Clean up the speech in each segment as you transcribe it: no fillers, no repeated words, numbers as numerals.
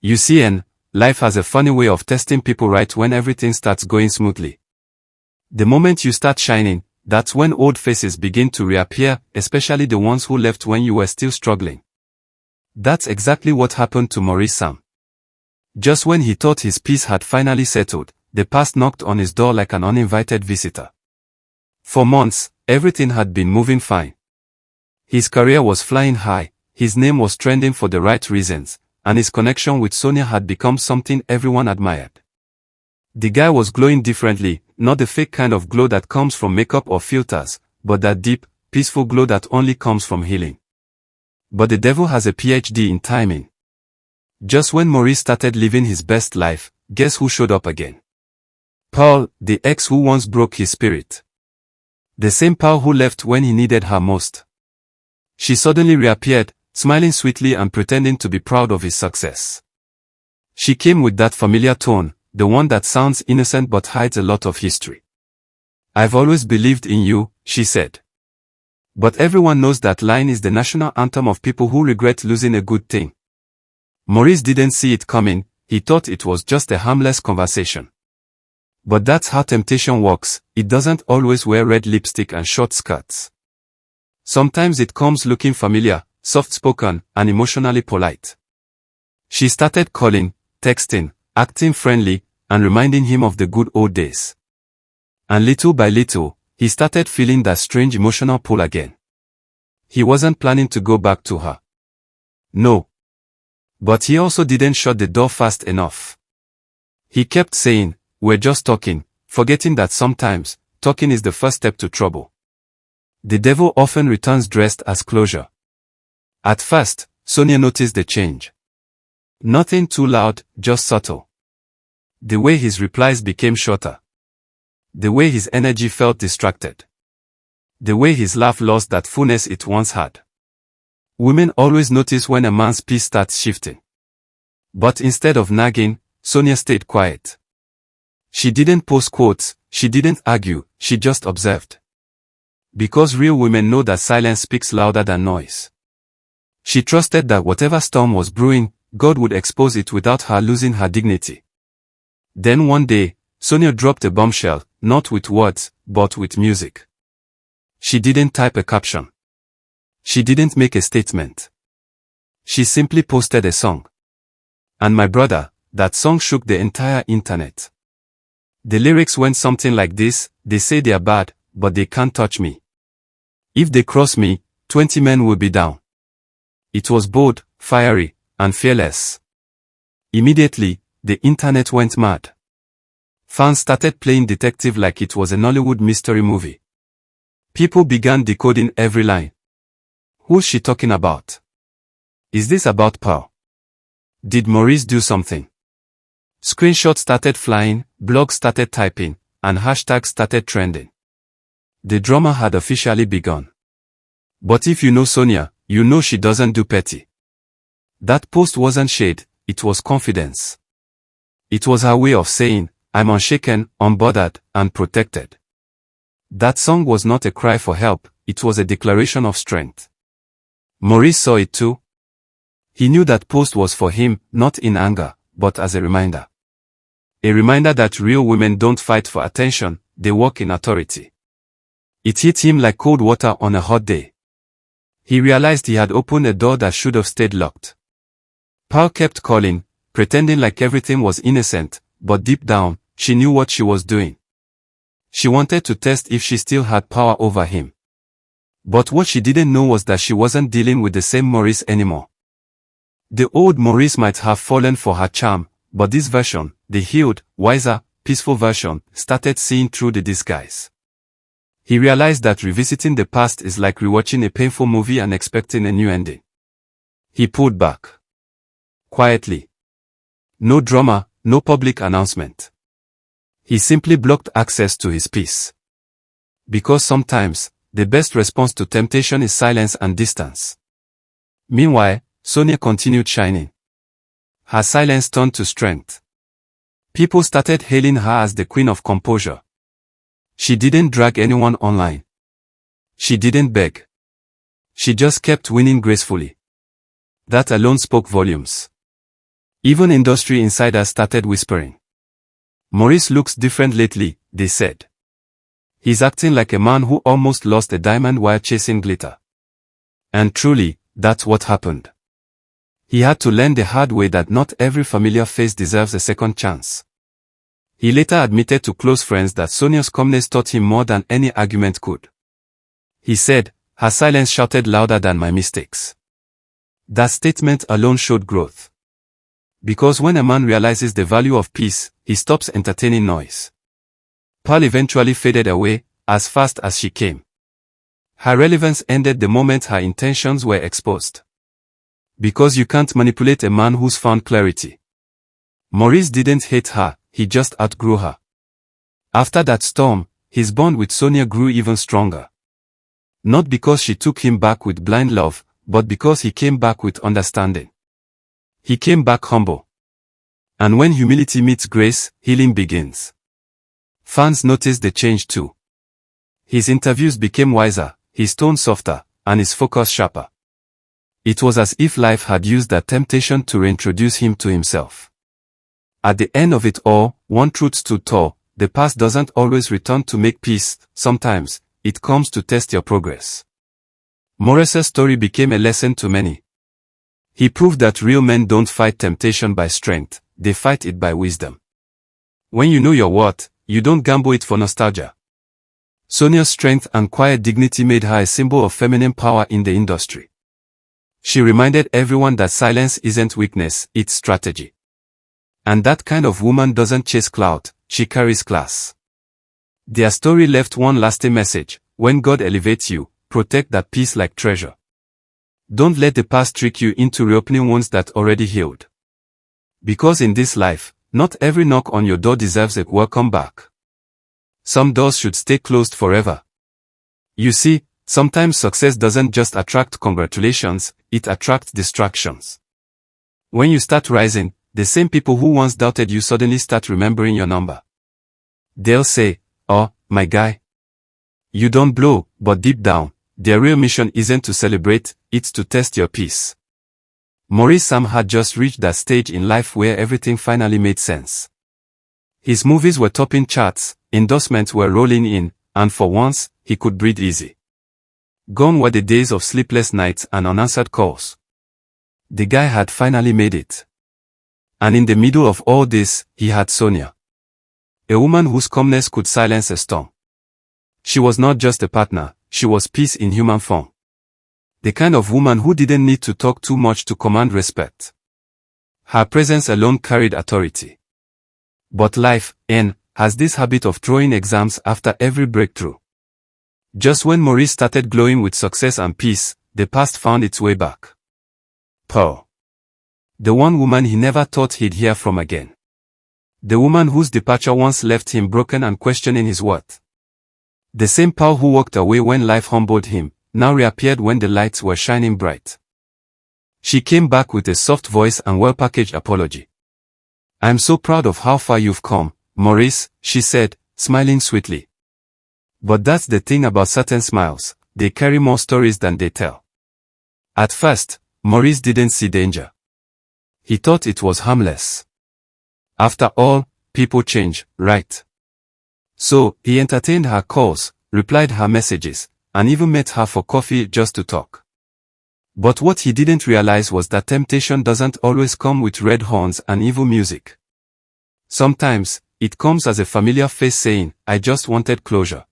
You see, life has a funny way of testing people right when everything starts going smoothly. The moment you start shining, that's when old faces begin to reappear, especially the ones who left when you were still struggling. That's exactly what happened to Maurice Sam. Just when he thought his peace had finally settled, the past knocked on his door like an uninvited visitor. For months, everything had been moving fine. His career was flying high, his name was trending for the right reasons, and his connection with Sonia had become something everyone admired. The guy was glowing differently, not the fake kind of glow that comes from makeup or filters, but that deep, peaceful glow that only comes from healing. But the devil has a PhD in timing. Just when Maurice started living his best life, guess who showed up again? Pearl, the ex who once broke his spirit. The same Pearl who left when he needed her most. She suddenly reappeared, smiling sweetly and pretending to be proud of his success. She came with that familiar tone, the one that sounds innocent but hides a lot of history. "I've always believed in you," she said. But everyone knows that line is the national anthem of people who regret losing a good thing. Maurice didn't see it coming, he thought it was just a harmless conversation. But that's how temptation works, it doesn't always wear red lipstick and short skirts. Sometimes it comes looking familiar, soft-spoken, and emotionally polite. She started calling, texting, acting friendly, and reminding him of the good old days. And little by little, he started feeling that strange emotional pull again. He wasn't planning to go back to her. No. But he also didn't shut the door fast enough. He kept saying, "We're just talking," forgetting that sometimes, talking is the first step to trouble. The devil often returns dressed as closure. At first, Sonia noticed the change. Nothing too loud, just subtle. The way his replies became shorter. The way his energy felt distracted. The way his laugh lost that fullness it once had. Women always notice when a man's peace starts shifting. But instead of nagging, Sonia stayed quiet. She didn't post quotes, she didn't argue, she just observed. Because real women know that silence speaks louder than noise. She trusted that whatever storm was brewing, God would expose it without her losing her dignity. Then one day, Sonia dropped a bombshell, not with words, but with music. She didn't type a caption. She didn't make a statement. She simply posted a song. And my brother, that song shook the entire internet. The lyrics went something like this: "They say they are bad, but they can't touch me. If they cross me, 20 men will be down." It was bold, fiery, and fearless. Immediately, the internet went mad. Fans started playing detective like it was a Nollywood mystery movie. People began decoding every line. Who's she talking about? Is this about Pearl? Did Maurice do something? Screenshots started flying, blogs started typing, and hashtags started trending. The drama had officially begun. But if you know Sonia, you know she doesn't do petty. That post wasn't shade, it was confidence. It was her way of saying, "I'm unshaken, unbothered, and protected." That song was not a cry for help, it was a declaration of strength. Maurice saw it too. He knew that post was for him, not in anger, but as a reminder. A reminder that real women don't fight for attention, they walk in authority. It hit him like cold water on a hot day. He realized he had opened a door that should have stayed locked. Pearl kept calling, pretending like everything was innocent, but deep down, she knew what she was doing. She wanted to test if she still had power over him. But what she didn't know was that she wasn't dealing with the same Maurice anymore. The old Maurice might have fallen for her charm, but this version, the healed, wiser, peaceful version, started seeing through the disguise. He realized that revisiting the past is like rewatching a painful movie and expecting a new ending. He pulled back. Quietly. No drama, no public announcement. He simply blocked access to his peace. Because sometimes, the best response to temptation is silence and distance. Meanwhile, Sonia continued shining. Her silence turned to strength. People started hailing her as the queen of composure. She didn't drag anyone online. She didn't beg. She just kept winning gracefully. That alone spoke volumes. Even industry insiders started whispering. Maurice looks different lately, they said. He's acting like a man who almost lost a diamond while chasing glitter. And truly, that's what happened. He had to learn the hard way that not every familiar face deserves a second chance. He later admitted to close friends that Sonia's calmness taught him more than any argument could. He said, "Her silence shouted louder than my mistakes." That statement alone showed growth. Because when a man realizes the value of peace, he stops entertaining noise. Pearl eventually faded away, as fast as she came. Her relevance ended the moment her intentions were exposed. Because you can't manipulate a man who's found clarity. Maurice didn't hate her, he just outgrew her. After that storm, his bond with Sonia grew even stronger. Not because she took him back with blind love, but because he came back with understanding. He came back humble. And when humility meets grace, healing begins. Fans noticed the change too. His interviews became wiser, his tone softer, and his focus sharper. It was as if life had used that temptation to reintroduce him to himself. At the end of it all, one truth stood tall: the past doesn't always return to make peace, sometimes it comes to test your progress. Maurice's story became a lesson to many. He proved that real men don't fight temptation by strength, they fight it by wisdom. When you know your worth, you don't gamble it for nostalgia. Sonia's strength and quiet dignity made her a symbol of feminine power in the industry. She reminded everyone that silence isn't weakness, it's strategy. And that kind of woman doesn't chase clout, she carries class. Their story left one lasting message: when God elevates you, protect that peace like treasure. Don't let the past trick you into reopening wounds that already healed. Because in this life, not every knock on your door deserves a welcome back. Some doors should stay closed forever. You see, sometimes success doesn't just attract congratulations, it attracts distractions. When you start rising, the same people who once doubted you suddenly start remembering your number. They'll say, "Oh, my guy. You don't blow," but deep down, their real mission isn't to celebrate, it's to test your peace. Maurice Sam had just reached that stage in life where everything finally made sense. His movies were topping charts, endorsements were rolling in, and for once, he could breathe easy. Gone were the days of sleepless nights and unanswered calls. The guy had finally made it. And in the middle of all this, he had Sonia. A woman whose calmness could silence a storm. She was not just a partner, she was peace in human form. The kind of woman who didn't need to talk too much to command respect. Her presence alone carried authority. But life, has this habit of throwing exams after every breakthrough. Just when Maurice started glowing with success and peace, the past found its way back. Pearl. The one woman he never thought he'd hear from again. The woman whose departure once left him broken and questioning his worth. The same Pearl who walked away when life humbled him, now reappeared when the lights were shining bright. She came back with a soft voice and well-packaged apology. "I'm so proud of how far you've come, Maurice," she said, smiling sweetly. But that's the thing about certain smiles, they carry more stories than they tell. At first, Maurice didn't see danger. He thought it was harmless. After all, people change, right? So, he entertained her calls, replied her messages, and even met her for coffee just to talk. But what he didn't realize was that temptation doesn't always come with red horns and evil music. Sometimes, it comes as a familiar face saying, "I just wanted closure."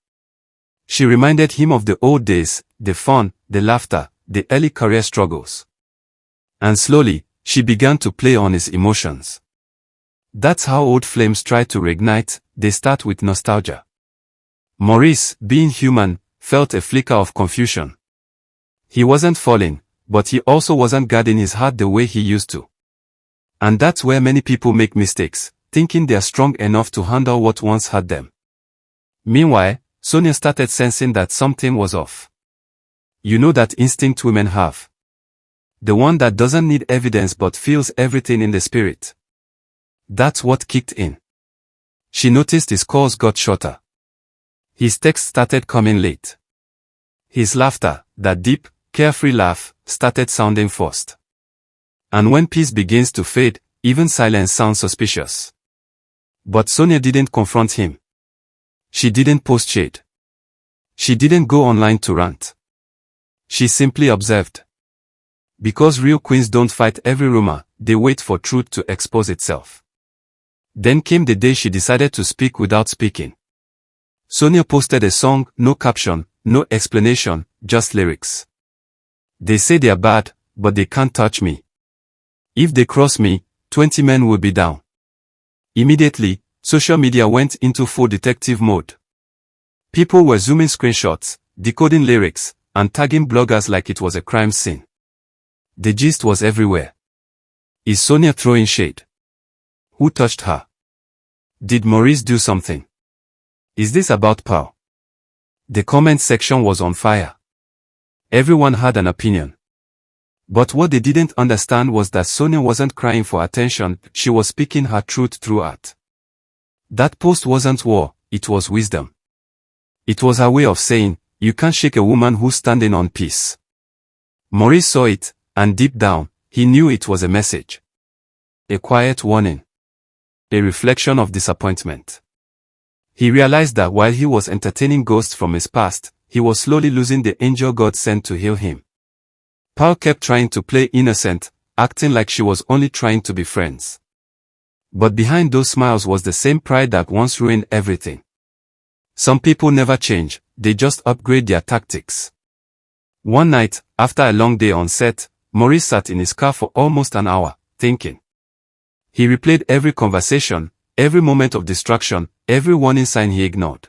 She reminded him of the old days, the fun, the laughter, the early career struggles. And slowly, she began to play on his emotions. That's how old flames try to reignite, they start with nostalgia. Maurice, being human, felt a flicker of confusion. He wasn't falling, but he also wasn't guarding his heart the way he used to. And that's where many people make mistakes, thinking they're strong enough to handle what once had them. Meanwhile, Sonia started sensing that something was off. You know that instinct women have. The one that doesn't need evidence but feels everything in the spirit. That's what kicked in. She noticed his calls got shorter. His texts started coming late. His laughter, that deep, carefree laugh, started sounding forced. And when peace begins to fade, even silence sounds suspicious. But Sonia didn't confront him. She didn't post shade. She didn't go online to rant. She simply observed. Because real queens don't fight every rumor, they wait for truth to expose itself. Then came the day she decided to speak without speaking. Sonia posted a song, no caption, no explanation, just lyrics. They say they are bad, but they can't touch me. If they cross me, 20 men will be down. Immediately, social media went into full detective mode. People were zooming screenshots, decoding lyrics, and tagging bloggers like it was a crime scene. The gist was everywhere. Is Sonia throwing shade? Who touched her? Did Maurice do something? Is this about Pao? The comment section was on fire. Everyone had an opinion. But what they didn't understand was that Sonia wasn't crying for attention, she was speaking her truth through art. That post wasn't war, it was wisdom. It was her way of saying, you can't shake a woman who's standing on peace. Maurice saw it, and deep down, he knew it was a message. A quiet warning. A reflection of disappointment. He realized that while he was entertaining ghosts from his past, he was slowly losing the angel God sent to heal him. Pao kept trying to play innocent, acting like she was only trying to be friends. But behind those smiles was the same pride that once ruined everything. Some people never change, they just upgrade their tactics. One night, after a long day on set, Maurice sat in his car for almost an hour, thinking. He replayed every conversation, every moment of distraction, every warning sign he ignored.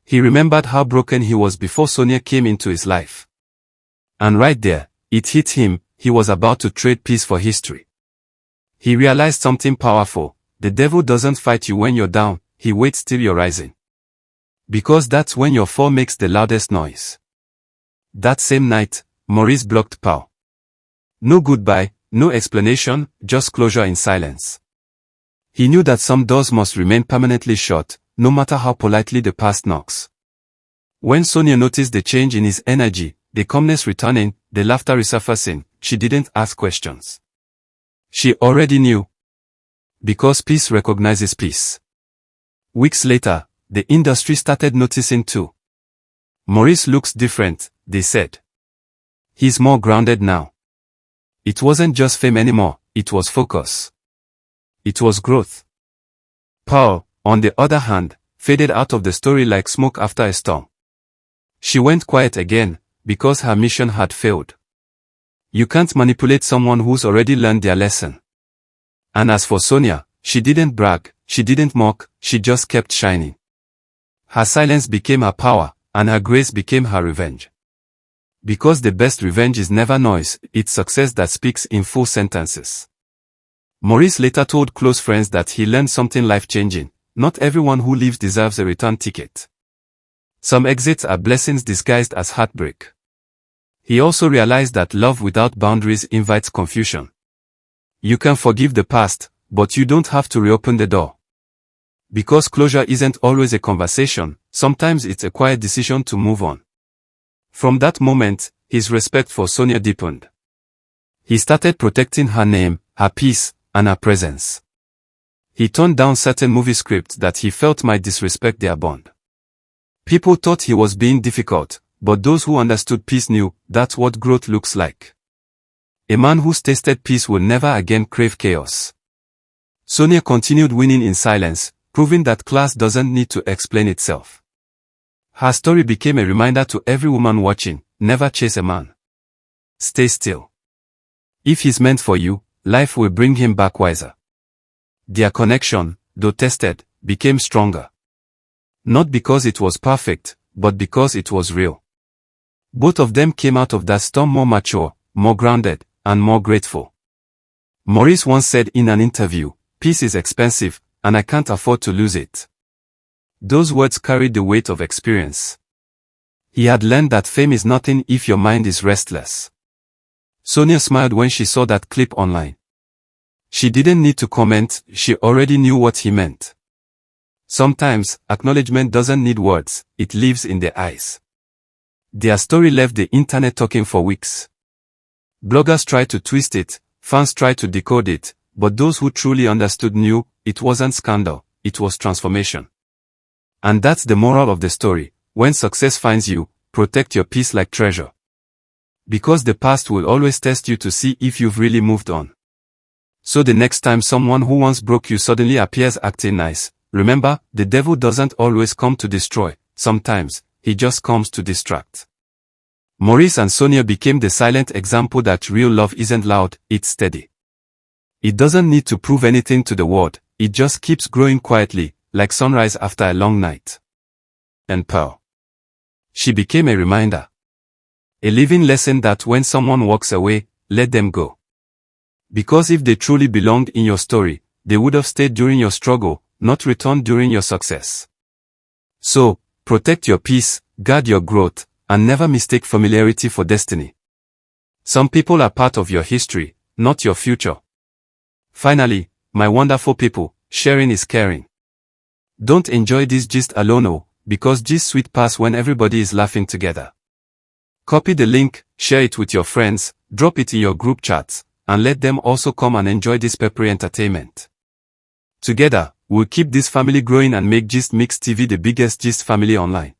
He remembered how broken he was before Sonia came into his life. And right there, it hit him, he was about to trade peace for history. He realized something powerful, the devil doesn't fight you when you're down, he waits till you're rising. Because that's when your fall makes the loudest noise. That same night, Maurice blocked Pao. No goodbye, no explanation, just closure in silence. He knew that some doors must remain permanently shut, no matter how politely the past knocks. When Sonia noticed the change in his energy, the calmness returning, the laughter resurfacing, she didn't ask questions. She already knew. Because peace recognizes peace. Weeks later, the industry started noticing too. Maurice looks different, they said. He's more grounded now. It wasn't just fame anymore, it was focus. It was growth. Pao, on the other hand, faded out of the story like smoke after a storm. She went quiet again, because her mission had failed. You can't manipulate someone who's already learned their lesson. And as for Sonia, she didn't brag, she didn't mock, she just kept shining. Her silence became her power, and her grace became her revenge. Because the best revenge is never noise, it's success that speaks in full sentences. Maurice later told close friends that he learned something life-changing. Not everyone who leaves deserves a return ticket. Some exits are blessings disguised as heartbreak. He also realized that love without boundaries invites confusion. You can forgive the past, but you don't have to reopen the door. Because closure isn't always a conversation, sometimes it's a quiet decision to move on. From that moment, his respect for Sonia deepened. He started protecting her name, her peace, and her presence. He turned down certain movie scripts that he felt might disrespect their bond. People thought he was being difficult, but those who understood peace knew that's what growth looks like. A man who's tasted peace will never again crave chaos. Sonia continued winning in silence, proving that class doesn't need to explain itself. Her story became a reminder to every woman watching, never chase a man. Stay still. If he's meant for you, life will bring him back wiser. Their connection, though tested, became stronger. Not because it was perfect, but because it was real. Both of them came out of that storm more mature, more grounded, and more grateful. Maurice once said in an interview, "Peace is expensive, and I can't afford to lose it." Those words carried the weight of experience. He had learned that fame is nothing if your mind is restless. Sonia smiled when she saw that clip online. She didn't need to comment, she already knew what he meant. Sometimes, acknowledgement doesn't need words, it lives in the eyes. Their story left the internet talking for weeks. Bloggers tried to twist it, fans tried to decode it, but those who truly understood knew it wasn't scandal, it was transformation. And that's the moral of the story. When success finds you, protect your peace like treasure. Because the past will always test you to see if you've really moved on. So the next time someone who once broke you suddenly appears acting nice, remember, the devil doesn't always come to destroy, sometimes, he just comes to distract. Maurice and Sonia became the silent example that real love isn't loud, it's steady. It doesn't need to prove anything to the world, it just keeps growing quietly, like sunrise after a long night. And Pearl. She became a reminder. A living lesson that when someone walks away, let them go. Because if they truly belonged in your story, they would have stayed during your struggle, not returned during your success. So, protect your peace, guard your growth, and never mistake familiarity for destiny. Some people are part of your history, not your future. Finally, my wonderful people, sharing is caring. Don't enjoy this gist alone, because gist sweet pass when everybody is laughing together. Copy the link, share it with your friends, drop it in your group chats, and let them also come and enjoy this peppery entertainment. Together, we'll keep this family growing and make Gist Mix TV the biggest gist family online.